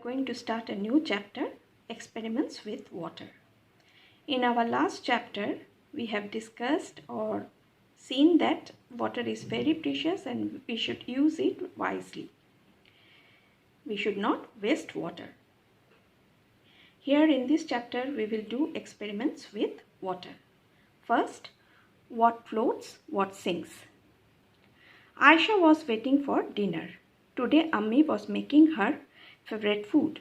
Going to start a new chapter, experiments with water. In our last chapter, we have discussed or seen that water is very precious and we should use it wisely. We should not waste water. Here in this chapter, we will do experiments with water. First, what floats, what sinks. Aisha was waiting for dinner. Today, Ammi was making her favorite food,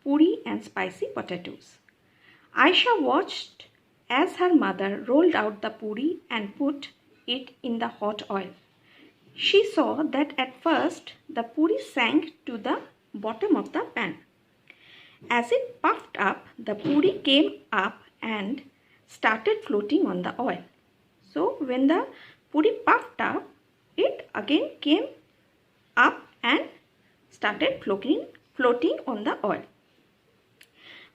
puri and spicy potatoes. Aisha watched as her mother rolled out the puri and put it in the hot oil. She saw that at first the puri sank to the bottom of the pan. As it puffed up, the puri came up and started floating on the oil. So when the puri puffed up, it again came up and started floating on the oil.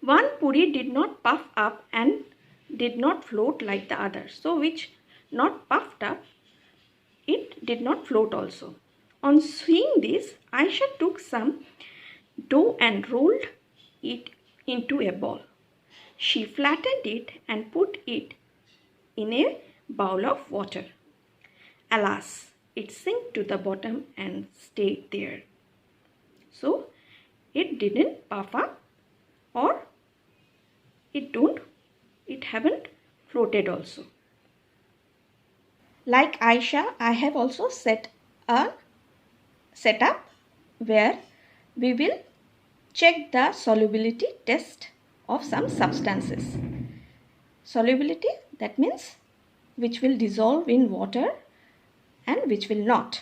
One puri did not puff up and did not float like the other. So which not puffed up, it did not float also. On seeing this, Aisha took some dough and rolled it into a ball. She flattened it and put it in a bowl of water. Alas, it sank to the bottom and stayed there. So it didn't puff up or it haven't floated also. Like Aisha, I have also set a setup where we will check the solubility test of some substances. Solubility, that means which will dissolve in water and which will not.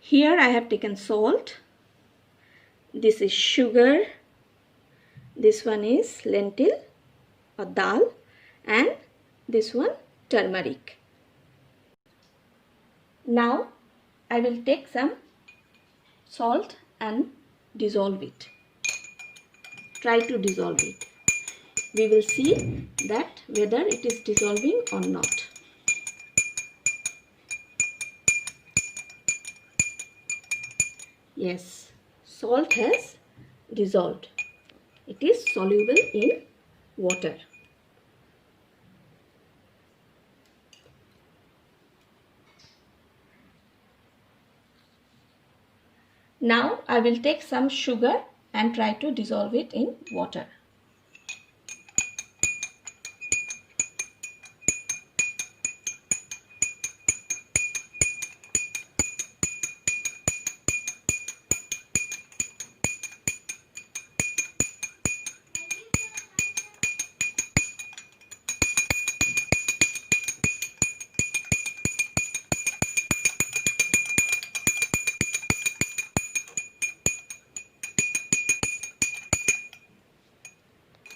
Here I have taken salt. This is sugar. This one is lentil or dal, and this one turmeric. Now I will take some salt and dissolve it. Try to dissolve it. We will see that whether it is dissolving or not. Yes, salt has dissolved. It is soluble in water. Now I will take some sugar and try to dissolve it in water.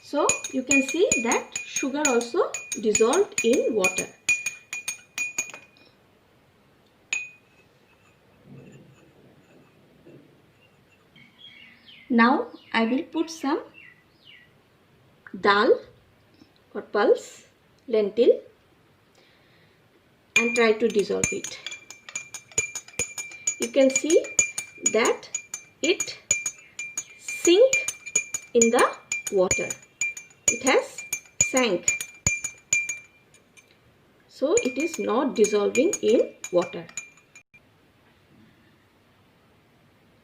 So you can see that sugar also dissolved in water. Now I will put some dal or pulse, lentil, and try to dissolve it. You can see that it sink in the water. It has sank. So it is not dissolving in water.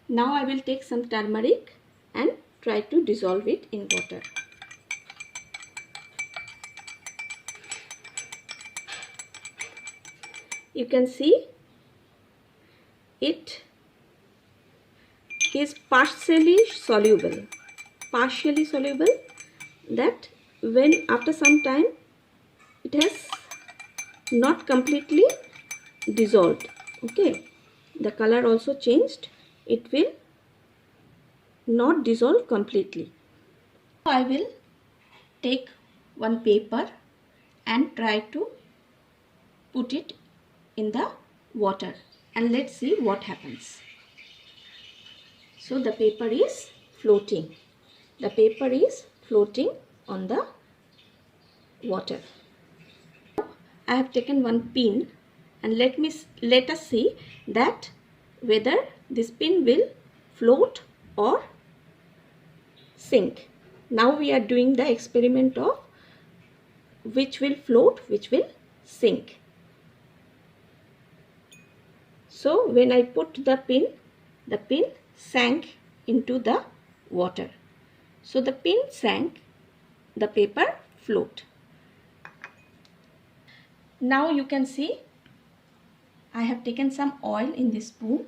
Now I will take some turmeric and try to dissolve it in water. You can see it is partially soluble. That when after some time it has not completely dissolved. Okay, the color also changed. It will not dissolve completely. I will take one paper and try to put it in the water and let's see what happens. So the paper is floating. The paper is floating on the water. I have taken one pin and let us see that whether this pin will float or sink. Now we are doing the experiment of which will float, which will sink. So when I put the pin sank into the water. So the pin sank, the paper float. Now you can see I have taken some oil in this spoon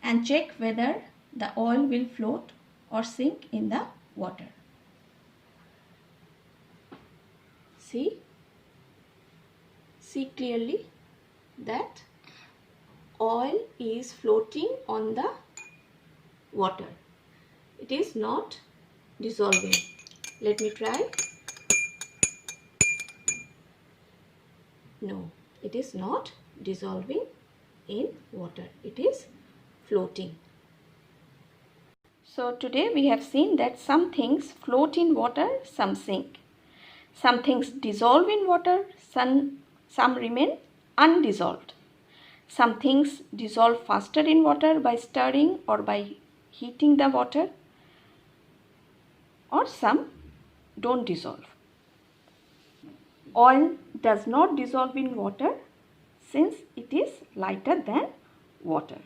and check whether the oil will float or sink in the water. See clearly that oil is floating on the water. It is not dissolving. Let me try. No, it is not dissolving in water. It is floating. So today we have seen that some things float in water, some sink. Some things dissolve in water, some remain undissolved. Some things dissolve faster in water by stirring or by heating the water, or some don't dissolve. Oil does not dissolve in water since it is lighter than water.